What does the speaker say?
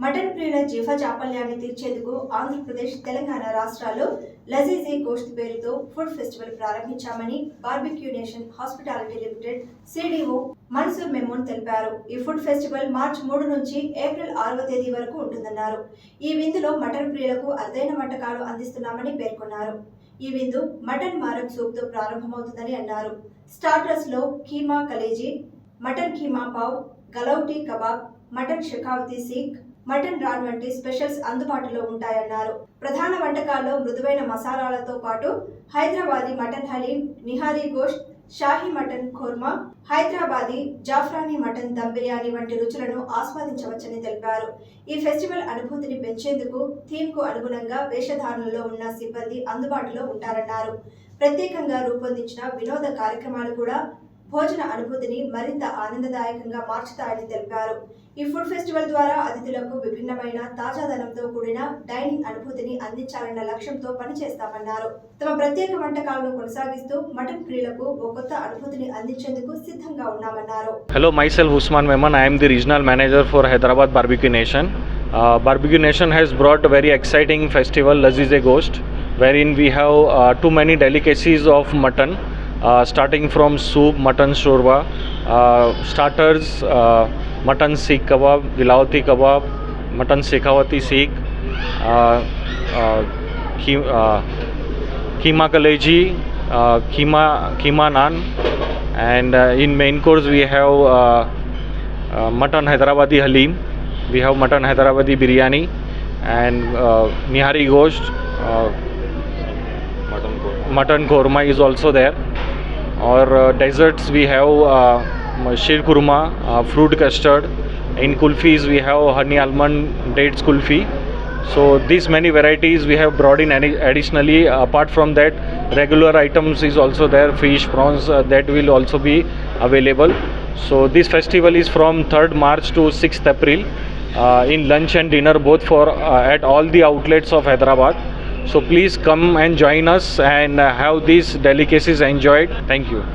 Mutton ప్రియుల జీవ చాపల్యాన్ని తీర్చేందుకు ఆంధ్రప్రదేశ్, తెలంగాణ రాష్ట్రాల్లో లజీజీ గోష్ట్ పేరుతో ఫుడ్ ఫెస్టివల్ ప్రారంభించామని Barbeque Nation Hospitality Limited CDO Mansoor Memon తెలిపారు. ఈ ఫుడ్ ఫెస్టివల్ మార్చి 3 నుంచి ఏప్రిల్ 6వ తేదీ వరకు ఉంటుందన్నారు. ఈ విందులో మటన్ ప్రియులకు అరుదైన వంటకాలు అందిస్తున్నామని పేర్కొన్నారు. ఈ విందు మటన్ మారక్ సూప్ తో ప్రారంభమవుతుందని అన్నారు. స్టార్టర్స్ లో keema kaleji, mutton keema pav, galouti kebab, mutton Shekhawati seekh, mutton raan వంటి స్పెషల్స్ అందుబాటులో ఉంటాయన్నారు. ప్రధాన వంటకాల్లో మృదువైన మసాలాలతో పాటు Hyderabadi mutton haleem, nihari gosht, shahi mutton korma, Hyderabadi zafrani mutton dum biryani వంటి రుచులను ఆస్వాదించవచ్చని తెలిపారు. ఈ ఫెస్టివల్ అనుభూతిని పెంచేందుకు థీమ్ కు అనుగుణంగా వేషధారణలో ఉన్న సిబ్బంది అందుబాటులో ఉంటారన్నారు. ప్రత్యేకంగా రూపొందించిన వినోద కార్యక్రమాలు కూడా భోజన అనుభూతిని మరింత ఆనందదాయకంగా మార్చుతాయని తెలిపారు. ఈ ఫుడ్ ఫెస్టివల్ ద్వారా అతిథులకు విభిన్నమైన తాజాదనంతో కూడిన డైనింగ్ అనుభూతిని అందించాలన్న లక్ష్యంతో పనిచేస్తామన్నారు. తమ ప్రత్యేక వంటకాలను కొనసాగిస్తూ మటన్ ప్రియులకు ఓ కొత్త అనుభూతిని అందించేందుకు సిద్ధంగా ఉన్నామన్నారు. Hello, myself Usman Memon. I am the regional manager for Hyderabad Barbecue Nation. Barbecue Nation has brought a very exciting festival, Lazeez-e Gosht, wherein we have too many delicacies of mutton. Starting from soup, mutton shorba, starters, mutton seekh kebab, gilauti kebab, mutton shekhawati seekh, keema kaleji, keema naan, and in main course we have mutton Hyderabadi halim, we have mutton Hyderabadi biryani, and nihari gosht, mutton korma is also there. Or desserts we have sheer kurma, fruit custard. In kulfis we have honey almond dates kulfi. So these many varieties we have brought in. Additionally, apart from that, regular items is also there, fish, prawns, that will also be available. So this festival is from 3rd March to 6th April in lunch and dinner both for at all the outlets of Hyderabad. So please come and join us and have these delicacies enjoyed. Thank you.